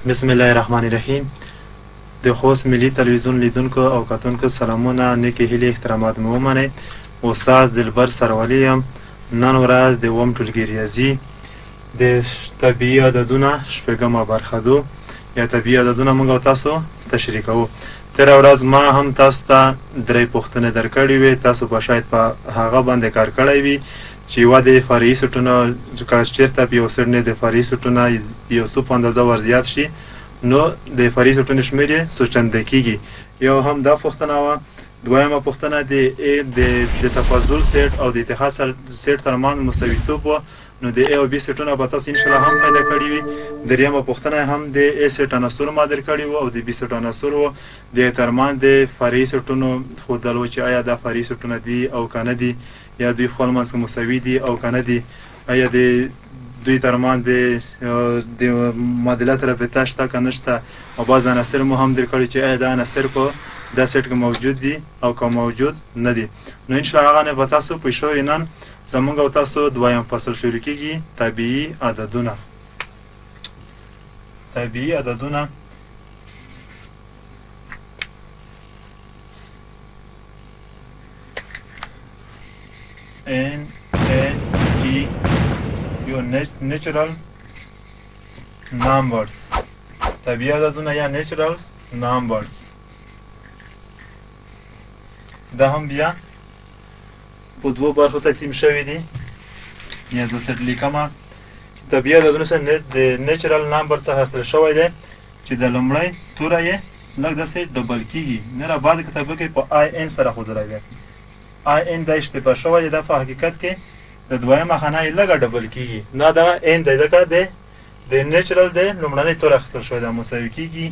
بسم الله الرحمن الرحیم. د خوست ملي تلویزیون لیدونکو او کتونکو سلامونه، نیکې هیلې، احترامات مو ومنئ. استاد دلبر سروالي یم. نن ورځ د اووم ټولګي ریاضي د طبیعي عددونه شپږمه برخه ده یا طبیعي عددونه موږ او تاسو تشریح کوو. تېره ورځ ما هم تاسو ته درې پوښتنې درکړې وې. تاسو به شاید په هغه باندې کار کړی وي چې یوه د فرعي سوټونه که چېرته په یو سټ نه د فرعي سوټونه یو څو په اندازه ور زیات شي نو د فرعي سوټونو شمېر یې څو چنده کېږي. یو هم دا پوښتنه وه. دویمه پوښتنه د تفاضل سیټ او د اتحاد سیټ ترمنځ مساویتوب وه، نو د ا او بي سیټونه به تاسو انشاءالله هم پیدا کړي وي. دریمه پوښتنه هم د ا سیټ عناصر ما درکړي وو او د بي سیټ عناصر وو. د ترمنځ د فرعي سیټونو ښودل وو چې آیا دا فرعي سیټونه دي او که نه دي، یا دوی خپل منځ کې مساوي دي او که نه دي، آیا د دوی ترمنځ د معادلات رابطه شته که نشته، او بعض عناصر مو هم درکړي چې آیا دا عناصر په دا سیټ کې موجود دي او که موجود نه دي. نو انشاءالله هغه نه به تاسو پوه شوئ. نن زموږ او تاسو دویم فصل شروع کېږي، طبیعي عددونه. طبیعي عددونه NAE یو natural numbers. طبیعي عددونه یا natural numbers. دا هم بیا په دوو برخو تقسیم شوي دي. یا زه سټ لیکمه. طبیعي عددونه سره د نیچرل نمبر څخه اخیستل شوی دی چې د لومړی توره یې لږ داسې ډبل کېږي. نه را بعضې کتابو کې په آی ان سره ښودلی دی. آی ان دا اشتباه شوی دی. دا په حقیقت کې د دویمه خانه یې لږه ډبل کېږي. نه دغه ان دی، ځکه د نیچرل د لومړنۍ توره اخیستل شوی دی. مساوي کېږي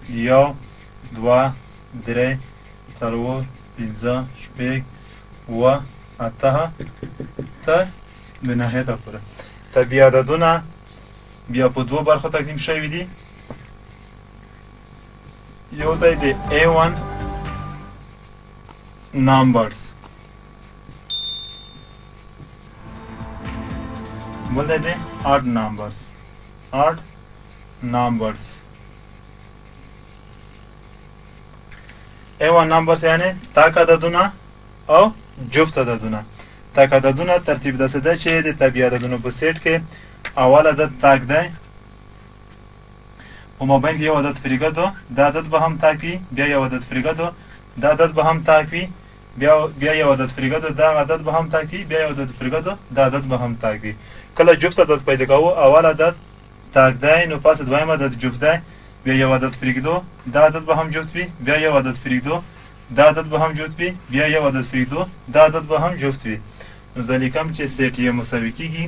یو، دوه، درې، څلور، پنځه، شپږ، اووه، اته تر د نهایته پورې. طبیعي عددونه بیا په دوو برخو تقسیم شوي دي. یو دی د A1 numbers، بل دی د odd numbers. odd numbers A1 numbers یعنی تک عددونه او جفت عددونه. تک عددونه ترتیب داسې ده چې د طبیعي عددونو په سیټ کې اول عدد تک دی، په مابین کې یو عدد فریګه ده، دا عدد به هم تک وي، بیا یو عدد فریګه ده، دا عدد به هم تک وي، بیا یو عدد فریګه ده، دا عدد به هم تک وي، بیا یو عدد فریګه ده، دا عدد به هم تک وي. کله جفت عدد پیدا کوو اول عدد تک دی، نو پس دویم عدد جفت دی، بیا یو عدد فریږدو، دا عدد به هم جفت وي، بیا یو عدد فریږدو، دا عدد به هم جفت وي، بیا یو عدد فریږدو، دا عدد به هم جفت وي. نو زه لیکم چې سیټ یې مساوي کېږي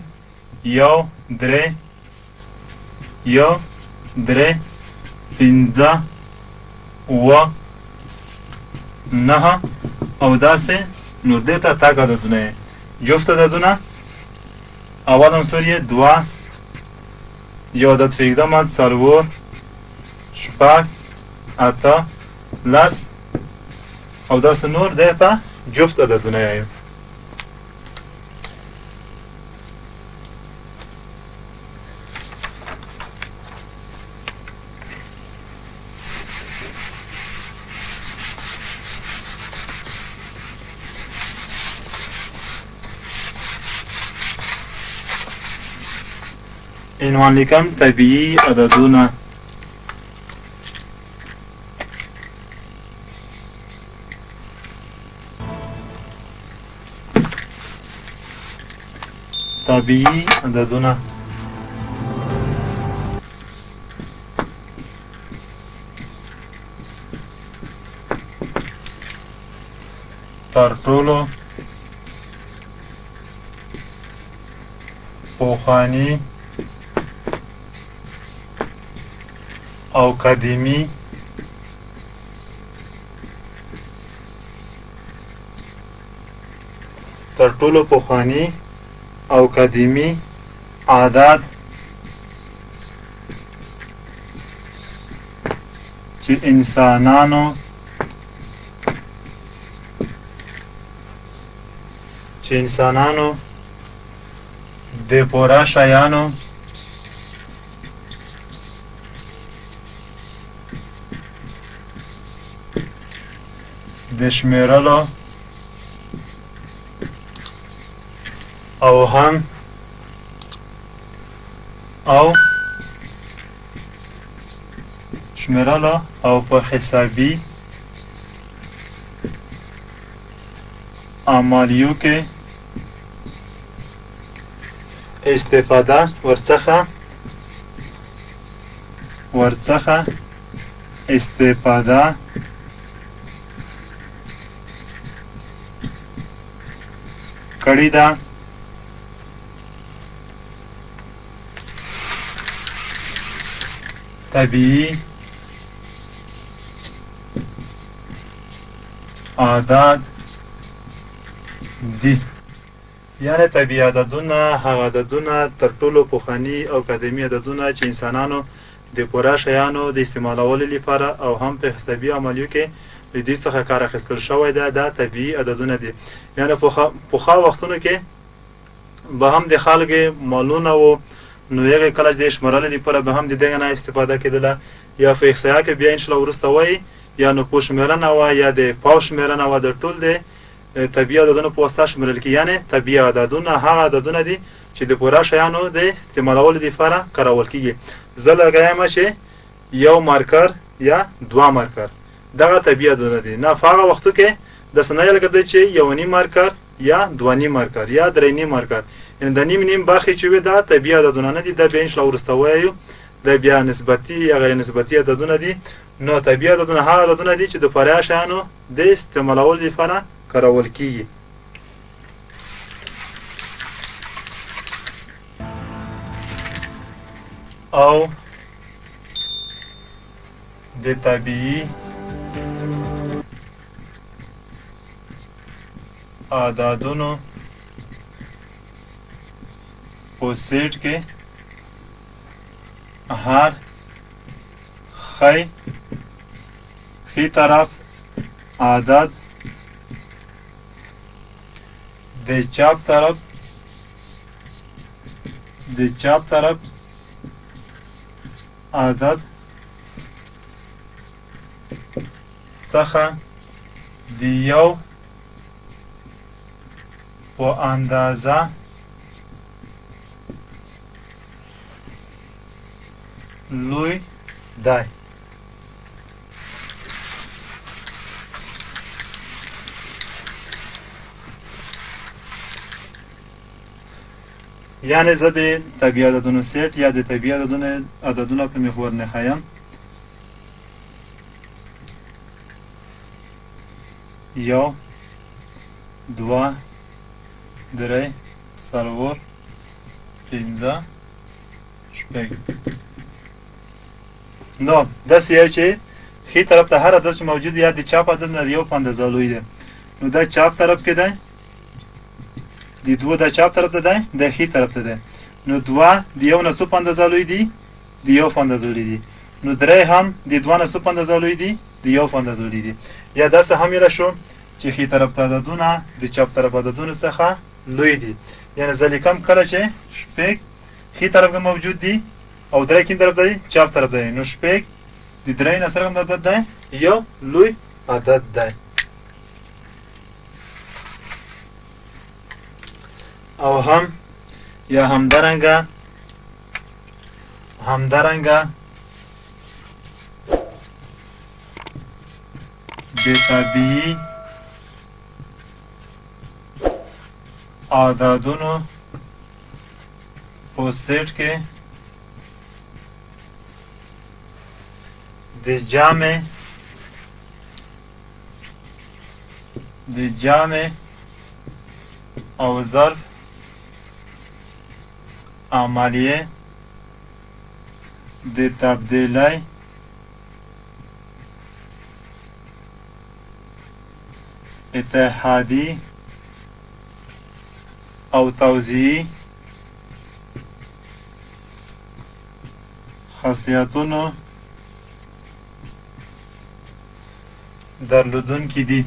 یو، درې، یو، درې، پنځه، اووه، نهه او داسې نور. دې ته تک عددونه یې. جفت عددونه اول عنصر یې دوه، یو عدد فریږدم څلور، شپږ، اته، لس او داسې نور. دې ته جفت عددونه یې. عنوان لیکم طبیعي عددونه. طبیعي عددونه تر ټولو پخواني او قدیمی تر ټولو پخواني او قدیمی عادت چې انسانانو د پوره شیانو د شمیرلو او هم او شمیرلو او په حسابي عملیو کې استفاده ورڅخه استفاده کړې ده طبیعي عادات دي. یعنی طبیعي عددونه هغه عددونه تر ټولو پخواني او قدیمي عددونه چې انسانانو د پوره شیانو د استعمالولو لپاره او هم په حسابي عملیو کې له دې څخه کار اخیستل شوی ده دا طبیعي عددونه دي. یعنی پخوا وختونو کې به هم د خلکو مالونه و نو یو کله د شمارلو لپاره به هم د دغه نه استفاده کېدله یا په احصایه کې بیا ان شاء الله وروسته وایي یا نفوس شمیرنه وه یا د پاو شمیرنه وه د ټول د طبیعي عددونو په واسطه شمیرل کېږي. یعنی طبیعي عددونه هغه عددونه دي چې د پوره شیانو د استعمالولو لپاره کارول کېږي. زه لګیمه چې یو مارکر یا دوه مارکر دغه طبیعي عددونه دي. نه په هغه وختو کې داسې نه لګېده چې یو نیم مارکر یا دوه نیم مارکر یا درې نیم مارکر، یعنې د نیم برخې چې وي دا طبیعي عددونه نه دي. دا بیا انشاءالله وروسته ووایو دا بیا نسبتي یا غیر نسبتي عددونه دي. نو طبیعي عددونه هغه عددونه دي چې د فرعي شیانو د استعمالولو لپاره کارول کېږي. او د طبیعي عددونو په سیټ کې هر خی طرف عدد د چپ طرف عدد څخه د یو په اندازه لوی دی. یعنی زه د طبیعي عددونو سیټ یا د طبیعي عددونه په محور نښایم. یو دوه درې څلور پنځه شپږ. نو داسې یو چې ښي طرف ته هر عدد چې موجود یا د چپ عدد نه یو په اندازه لوی دی. نو دا چپ طرف کې دی، د دوه د چپ طرف ته دی، د ښي طرف ته دی. نو دوه د یو نه څو په اندازه لوی دي؟ د یو په اندازه لوی دي. نو درې هم د دوه نه څو په اندازه لوی دي؟ د یو په اندازه لوی دي. یا داسې هم ویلی شو چې ښي طرف ته عددونه د چپ طرف عددونو څخه لوی دي. یعنې زه لیکم کله چې شپږ ښي طرف کې موجود دي او درې کوم طرف ته دی؟ چپ طرف ته دی. نو شپږ د درې نه سره کوم عدد دی؟ یو لوی عدد دی. او هم یا همدارنګه د طبیعي عددونو په سیټ کې د جامع او ظرف عملیه د تبدیلی اتحادی او توزیعی خاصیتونو درلودونکي دي.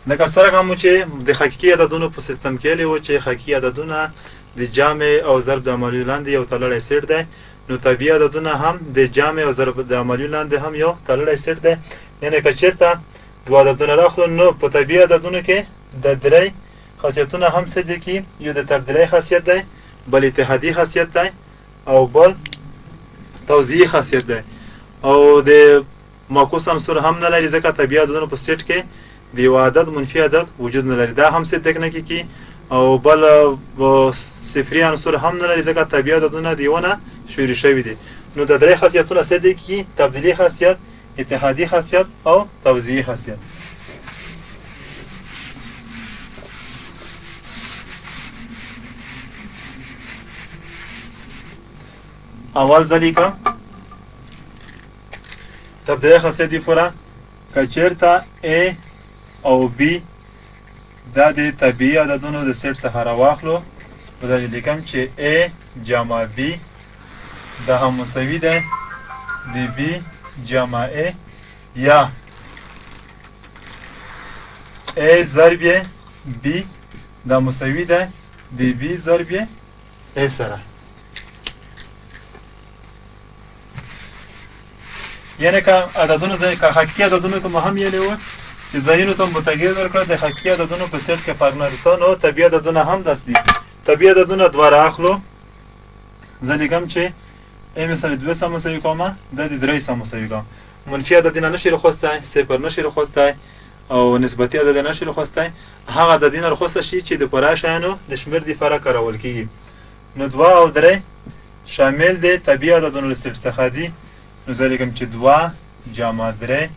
لکه څرنګه مو چې د حقیقي عددونو په سیستم کې ویلي وو چې حقیقي عددونه د جامع او ضرب د عملیو لاندې یو تړلی سیټ دی. نو طبیعي عددونه هم د جمع او ضرب د عملیو لاندې هم یو تړلی سیټ دی. یعنې که چېرته دوه عددونه راخلو نو په طبیعي عددونو کې د درې خاصیتونه هم څه دي کې یو د تبدیلۍ خاصیت دی، بل اتحادي خاصیت دی او بل توزیعي خاصیت دی او د معکوس عنصر هم نه لري ځکه طبیعي عددونو په سیټ کې د یو عدد منفي عدد وجود نه لري، دا هم صدق نه کیږي او بل صفري عنصر هم نه لري ځکه طبیعي عددونه د یو نه شوري شوي دي. نو د درې خاصیتونه څه دي کې تبدیلي خاصیت، اتحادي خاصیت او توزیعي خاصیت. اول ځلیکه تبدیلي خاصیت دی پوره که چېرته A او B دا د طبیعي عددونو د سیټ څخه راواخلو نو دلته لیکم چې A جمع B دا هم مساوي دی د B جمع A یا A ضرب B دا مساوي دی د B ضرب A سره. یعنی که عددونو که حقیقي عددونو که مهم یلی و چې ځایونو ته متغیر ورکړه د حقیقي عددونو په سیټ کې فرق نه رسته نو طبیعي عددونه هم داسې دي. طبیعي عددونه دوه رااخلو زه لیکم چې A مثلا 2 سم مساوي کومه دا د 3 سم مساوي کوم. منفي عددونه نشي راخوستی، صفر نشي راخوستی او نسبتي عدد نشي راخوستی. هغه عددونه راخوسته شي چې د پوره شیانو د شمېر دپاره کارول کېږي. نو 2 او 3 شامل د طبیعي عددونو له سیټ څخه دي. نو زه لیکم چې 2 جمع 3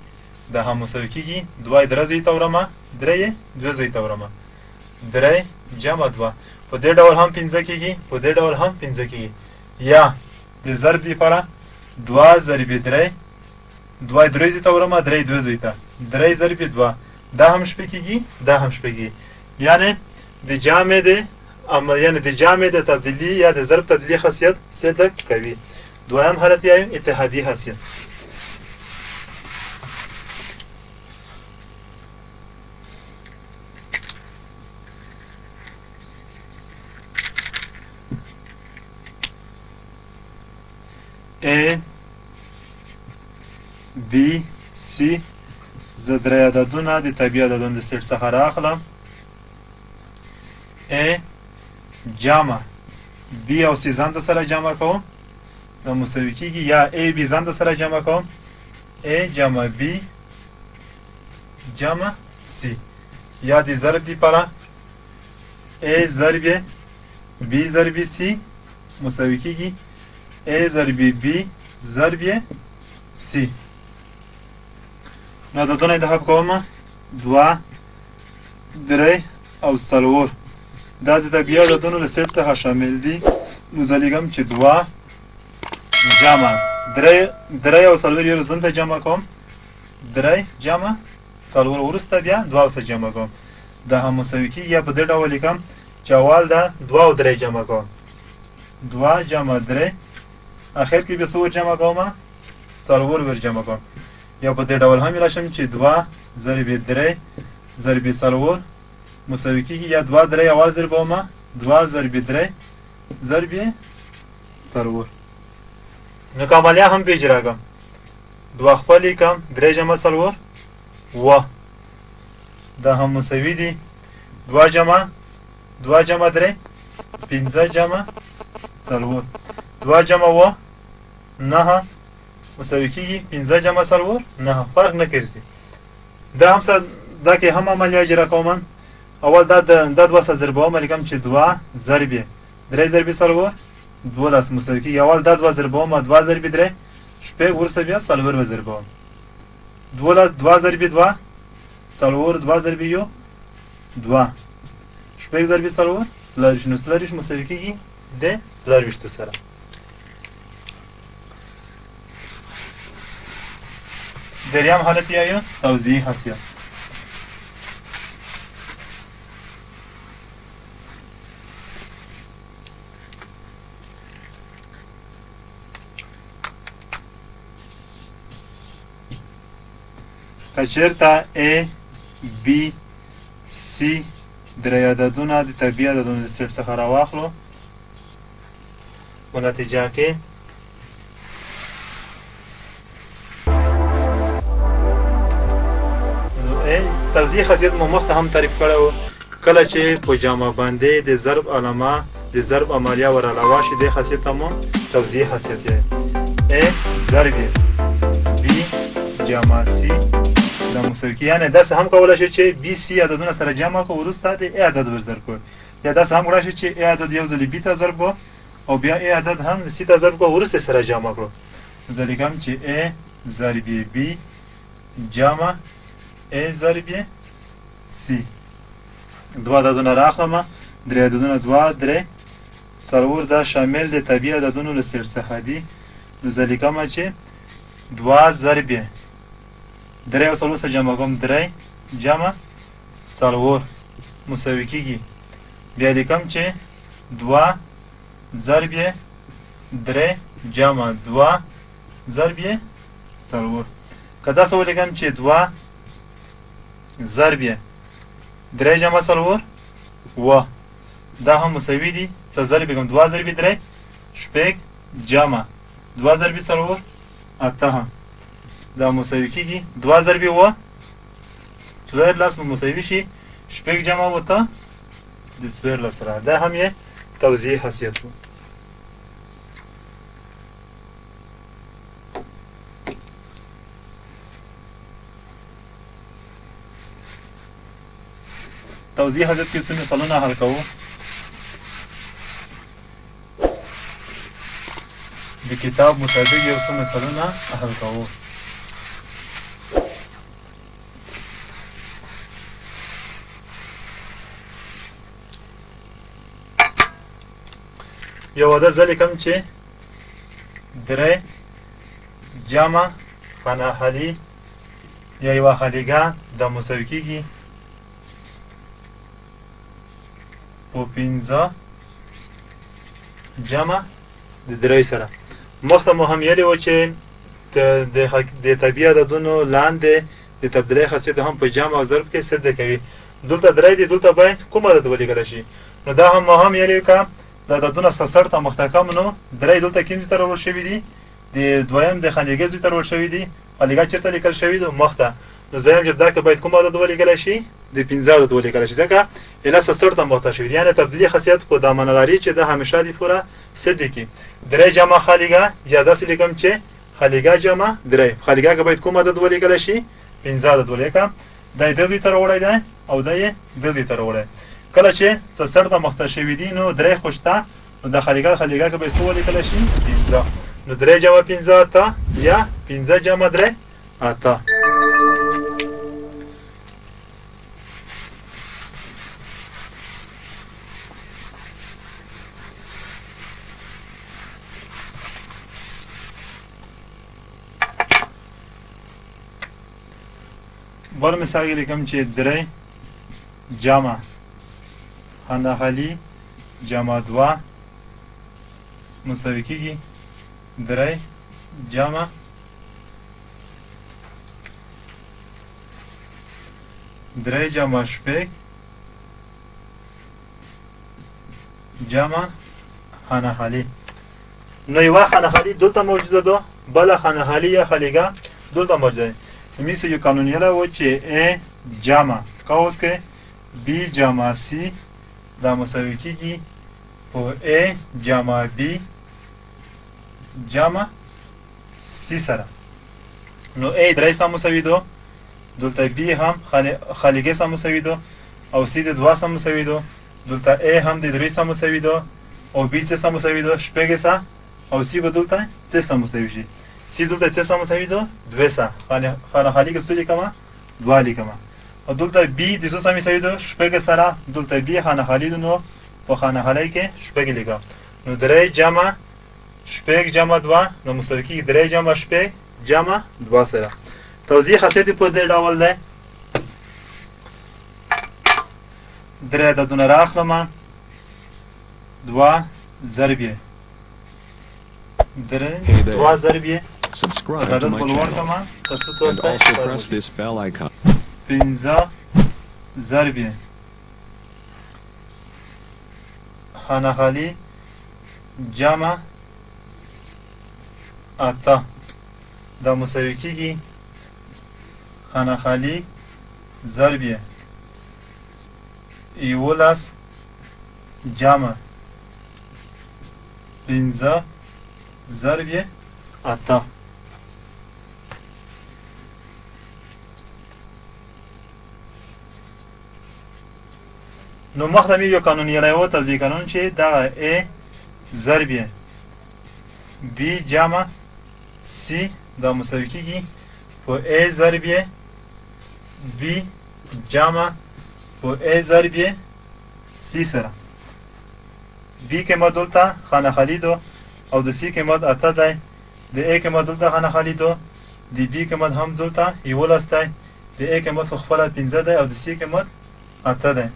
دا هم مساوي کېږي 2 یې 3 زوی ته وړمه 3 یې 2 زوی ته وړمه 3 جمع 2 په دې ډول هم 15 کېږي په دې ډول هم 15 کېږي. یا د ضرب دپاره 2 ضرب 3 2 یې 3 زوی ته وړمه 3 2 زوی ته 3 ضرب 2 دا هم شپې کېږي دا هم شپې کېږي. یعنې د جامع د جامع د تبدیلي یا د ضرب تبدیلي خاصیت صدق کوي. دویم حالت یا اتحادی خاصیت. A B C زه درې عددونه د طبیعي عددونو د سیټ څخه رااخلم. A جمع B او C ځان ته سره جمع کوم دا مساوي کېږي یا A B ځان ته سره جمع کوم A جمع B جمع C یا د ضرب دپاره A ضرب B ضرب C مساوي کېږي A ضرب B ضرب C. نو عددونه انتخاب کوم 2 3 او 4 دا د طبیعي عددونو له سیټ څخه شامل دي. نو زه لیکم چې 2 جمع 3 او 4 یو ځان ته جمع کوم 3 جمع 4 وروسته بیا 2 او 4 جمع کوم دا هم مساوي کېږي یا په دې ډول لیکم چې اول دا 2 او 3 جمع کوم 2 جمع 3 اخر کې به څو جمع کوم 4 ور جمع کوم یا په دې ډول هم راشم چې 2 ضرب 3 ضرب 4 مساوي کېږي یا 2 3 اول ضرب کوم 2 ضرب 3 ضرب 4. نو که عملیه هم په اجرا کوم 2 خپل لیکم 3 جمع 4 و دا هم مساوي دي 2 جمع 3 15 جمع 4 2 جمع و 9 مساوي کېږي 15 جمع 4 9 فرق نه ګرځي. دا هم دا کې هم عملیه اجرا کوم. اول دا 2 ضربوم لیکم چې 2 ضرب 3 ضرب 4 12 مساوي کېږي اول دا 2 ضربوم 2 ضرب 3 شپږ وروسته بیا 4 ضربوم 2 ضرب 2 4 2 ضرب 1 2 شپږ ضرب 4 څلوېښت نو څلوېښت مساوي کېږي د 24 سره. دریم حالت یا توزیعي خاصیت. که چېرته A B C درې عددونه د طبیعي عددونو د سیټ څخه راواخلو په نتیجه کې توضیح خاصیت مو مخته هم تعریف کړو. کله چې په جامه باندې د ضرب علامه د ضرب عملیه ور علاوه شي د خاصیت مو توضیح خاصیت دی. ا ضرب b جمع c د مساوي کې، یعنی داسې هم کولای شي چې b c عددونه سره جمع کو وروسته د a عدد ور ضرب کو، یا داسې هم کولای شي چې a عدد یو ځل b ته ضرب کو او بیا a عدد هم c ته ضرب کو وروسته سره جمع کړو. ځکه چې a ضرب b جمع a ضرب c دوه عددونه راخلم، درې عددونه دوه درې څلور دا شامل د طبیعي عددونو له سر څخه دي. نو زه لیکم چې دوه ضرب درې او څلور سره جمع کوم درې جمع څلور مساوي کېږي. بیا لیکم چې دوه ضرب درې جمع دوه ضرب څلور. که داسې ولیکم چې دوه ضرب درې جمع څلور و دا هم مساوي دي څه ضرب کوم دوه ضرب درې شپږ جمع دوه ضرب څلور اته، دا مساوي کېږي دوه ضرب و څوارلس مساوي شي شپږ جمع اوته د څوارلس سره. دا هم یې توضیح خاصیت و. توضیح حضرت کې څو مثالونه حل کوو. د کتاب مطابق یو څو مثالونه حل کوو. یو عدد زه لیکم چې درې جمع خانه خالي یا یوه خالیګه دا مساوي کېږي په پنځه جمع د درې سره. مخته مو هم ویلي وو چې د طبیعي عددونو لاندې د تبدیلۍ خاصیت هم په جمع او ضرب کې صدق کوي. دلته درې دي، دلته باید کوم عدد ولیکلی شي. نو دا هم مو هم ویلي که د عددونه سر ته مختکم نو درې دلته کوم ځای ته راوړل شوي دي؟ د دویم د خانیګۍ ځای ته راوړل شوي دي. خانیګۍ چېرته لیکل شوي دي؟ مخته. نو زه یم چې دا که باید کوم عدد ولیکلی شي؟ د پنځه عدد ولیکلی شي، ځکه ایله سر ته مخته شوي دي. یعنې تبدیلي خاصیت خو دا معنی لري چې دا همیشه د پوره صدق کي. درې جمع خالیګه یا داسې لیکم چې خالیګه جمع درې. خالیګه که باید کوم عدد ولیکلی شي؟ پنځه عدد ولیکم. دا یې دې ځای ته راوړی دی او دا یې دې ځای ته راوړی. کله چې سر ته مخته شوي دي نو درې خو شته، نو د خالیګه که باید څو ولیکلی شي؟ پنځه. نو درې جمع پنځه اته یا پنځه جمع درې اته. بل مثال کې لیکم چې درې جمع خانه خالي جمع دوه مساوي کېږي درې جمع درې جمع شپږ جمع خانه خالي. نو یوه خانه خالي دلته موجوده ده، بله خانه خالي یا خالیګه دلته موجوده ده. مثل یو قانون یې و چې A جمع قوس کې B جمع C دا مساوي کېږي په A جمع B جمع C سره. نو A درې سره مساوي ده، دلته B هم خالیګۍ سره مساوي ده او C د دوه سره مساوي ده، دلته A هم د درې سره مساوي ده او B څه سره مساوي ده؟ شپږ سره، او C به دلته څه سره مساوي شي؟ C دلته څه سره مساوي ده؟ دوه سره. خانه خالي کې څه لیکم؟ دوه لیکم. او دلته B د څه سره مساوي ده؟ شپږ سره. دلته B خانه خالي ده، نو په خانه خالي کې شپږ لیکم. نو درې جمع شپږ جمع دوه نو مساوي کېږي درې جمع شپږ جمع دوه سره. توضیح خاصیت په دې ډول دی. درې عددونه راخلم، دوه ضرب یې درې دوه ضرب یې Subscribe to my channel and also press this bell icon. پنځه ضرب یې خانه خالي جمع اته دا مساوي کېږي خانه خالي ضرب یولس جمع پنځه ضرب اته. نو مخته مې یو قانون یلی و توضیح قانون چې دغه A ضرب B جمع C دا مساوي کېږي په A ضرب B جمع په A ضرب C سره. B قیمت دلته خانه خالي دو او د C قیمت اته دی. د A قیمت دلته خانه خالي دو. د B قیمت هم دلته یولس دی. د A قیمت خو خپله پنځه دی او د C قیمت اته دی.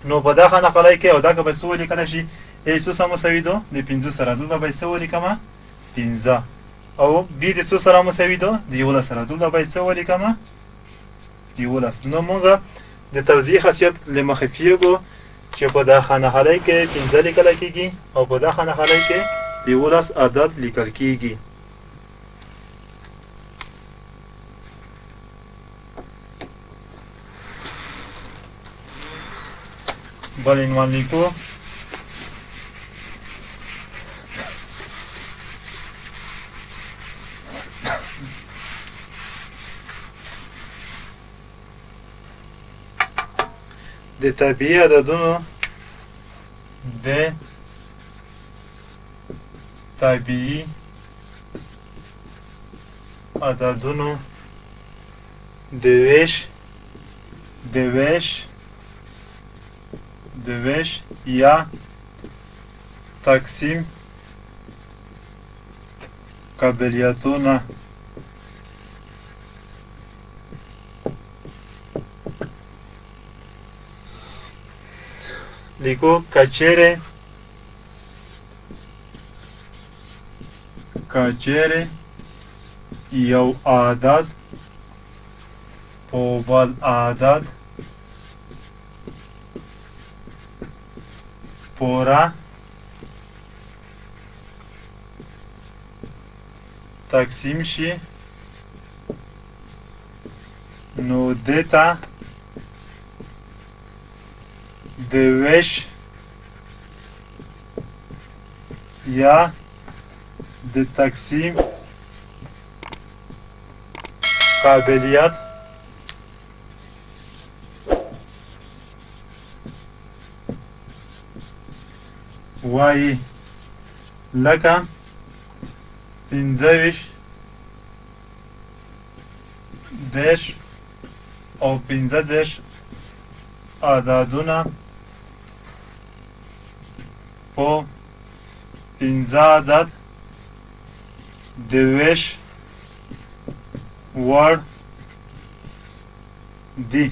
نو په دا خانه خالي کې او دا که به څه ولیکلی شي A څو سره مساوي دو د پنځو سره. دلته به څه ولیکمه پنځه او B د څو سره مساوي دو د یولس سره. دلته به څه ولیکمه یولس. نو موږ د توضیح خاصیت له مخې پوهېږو چې په دا خانه خالي کې پنځه لیکلی کېږي او په دا خانه خالي کې د یولس عدد لیکل کېږي. بل عنوان لیکو د طبیعي عددونو د طبیعي عددونو د ویش یا تقسیم قابلیتونه لیکو کچره یو عدد په بل عدد پورا تقسیم شي نو دیتا د ویش یا د تقسیم قابلیت وایي لکه پنځه ویشت دېرش او پنځه دېرش عددونه په پنځه عدد د ویش وړ دي.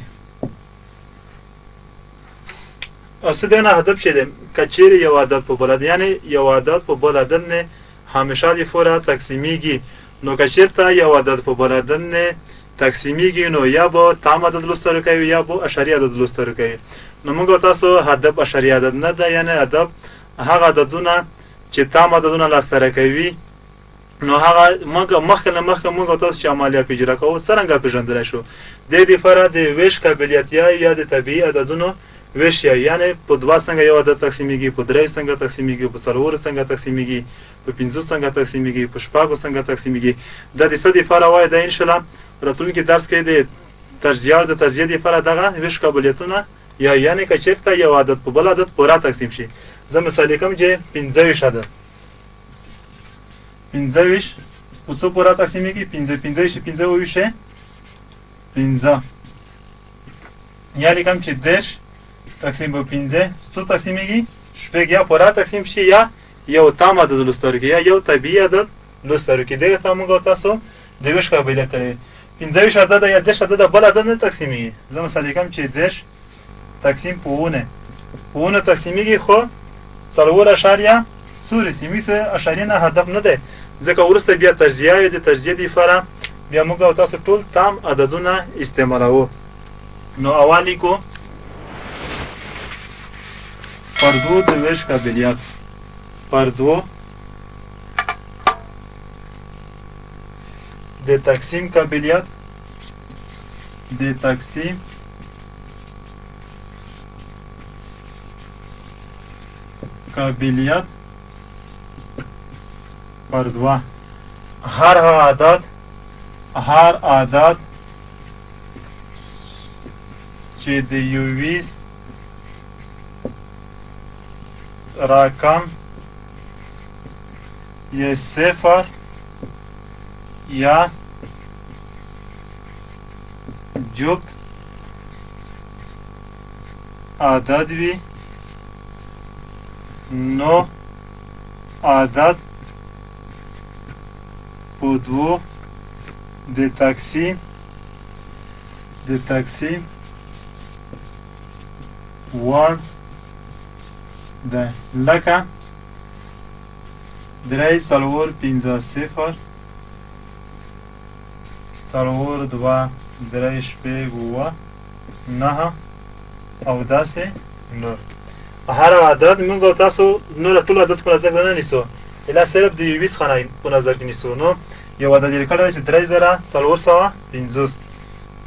اصل دینه هدف شه ده کچیر یو عدد په بل عدد یعنی یو عدد په بل عدد نه همیشه دی فورا تقسیمیږي. نو کچیر ته یو عدد په بل عدد نه تقسیمیږي نو یا به تام عدد لوستل کوي یا به اشاری عدد لوستل کوي. نو موږ تاسو هدف اشاری عدد نه ده یعنی هدف هغه عددونه چې تام عددونه لاسته کوي. نو هغه مخکې موږ تاسو چې عملیه اجرا کوو څرنګه پیژندلی شو د دې لپاره د ویش قابلیت یا د طبیعي عددونو ویش یعنی په دوه څنګه یو عدد تقسیمیږي په درې څنګه تقسیمیږي په څلورو څنګه تقسیمیږي په پنځو څنګه تقسیمیږي په شپږو څنګه تقسیمیږي. د دې څه لپاره وایي د ان شاء الله راتلونکي درس کې د تجزیه او د تجزیه لپاره دغه ویش قابلیتونه یا یعنی که چېرته یو عدد په بل عدد پوره تقسیم شي. زه مثال کوم چې 25 عدد 25 په څو پوره تقسیمیږي 15 15 یعنی کوم چې 10 تقسیم په 15 څو تقسیمیږي شپږ یا پوره تقسیم شي یا یو تام عدد لوستل کې یا یو طبیعي عدد لوستل کې. دغه ته موږ تاسو د ویش قابلیت لري. 15 عدد یا 10 عدد بل عدد نه تقسیمیږي. زه مثال کوم چې 10 تقسیم په ونه تقسیمیږي خو څلور اشاریه څو رسمي سه اشاریه نه هدف نه ده ځکه ورسته بیا تجزیه د تجزیه لپاره بیا موږ تاسو ټول تام عددونه استعمالوو. نو اولی کو پردو د ویش قابلیت پردو د تقسیم قابلیت د تقسیم قابلیت پر دوه. هر عدد چې د یویز رقم یا صفر یا جفت عدد وي نو عدد په دوو د تقسیم وړ ده. لکه 3 4 5 0 4 2 3 شپږ 9 او داسې نور. هر عدد موږ او تاسو نور ټول عدد په نظر کې نه نیسو، الا صرف د یویز خانه په نظر کې نیسو. نو یو عدد یې کړی چې 3450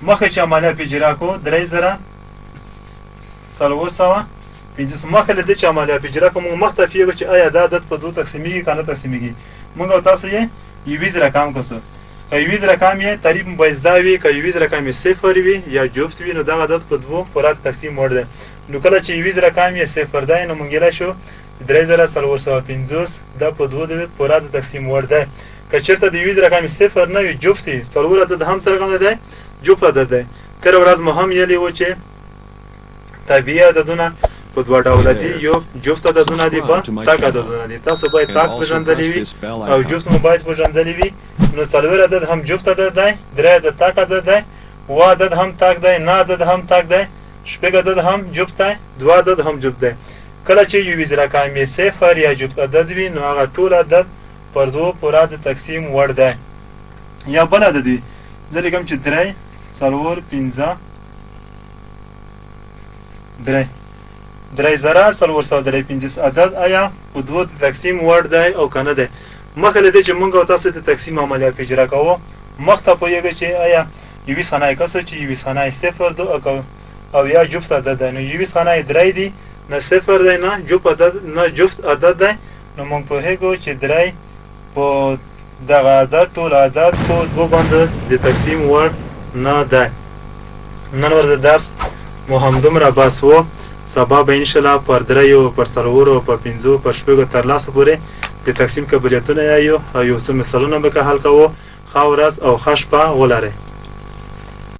مخکې چې عملیه په اجرا کو 3450 مخکې له دې چې عملیه په اجرا کو موږ مخته پیږو چې آیا دا عدد په دوه تقسیمیږي که نه تقسیمیږي. موږ او تاسو یې یویز رقم کوسو. که یویز رقم یې تعریف مبایزده وي، که یویز رقم یې صفر وي یا جفت وي، نو دا عدد په دوو پوره تقسیم وړ دی. نو کله چې یویز رقم یې صفر دی نو موږ یې شو 3450 دا په دوو د پوره د تقسیم وړ دی. که چېرته د یویز رقم صفر نه وي جفت وي، څلور عدد هم څه رقم دی؟ جفت عدد دی. تېره ورځ مو هم ویلي وو چې طبیعي عددونه په دوه ډوله دي، یو جفت عددونه دي، په تک عددونه دي. تاسو باید تک پېژندلی وي او جفت مو باید پېژندلی وي. نو څلور عدد هم جفت عدد دی، 3 عدد تک عدد دی، 9 عدد هم تک دی، 9 عدد هم تک دی، شپږ عدد هم جفت دی، 2 عدد هم جفت دی. کله چې یویز رقم یې صفر یا جفت عدد وي نو هغه ټول عدد پر دوو پوره د تقسیم وړ دی. یا بل عدد وي، زه لیکم چې 3 4 5 3450 عدد آیا په دوو د تقسیم وړ دی او که نه دی. مخکې له دې چې موږ او تاسو د تقسیم عملیه په اجرا کوو مخته پوهېږو چې آیا یویز خانه یې کسو چې یویز خانه یې صفر دی او یا جفت عدد دی. نو یویز خانه یې 3 دی، نه صفر دی، نه جفت عدد دی. نو موږ پوهېږو چې 3 په دغه عدد ټول عدد په دوو باندې د تقسیم وړ نه دی. نن ورځ د درس مو همدومره بس و. سبا به انشاءالله پر 3 پر 4 پر 5 پر 6 تر لاسه پورې د تقسیم قابلیتونه یو او یو څه مثالونه به که حل کوو. ښه ورځ او ښه شپه ولرئ.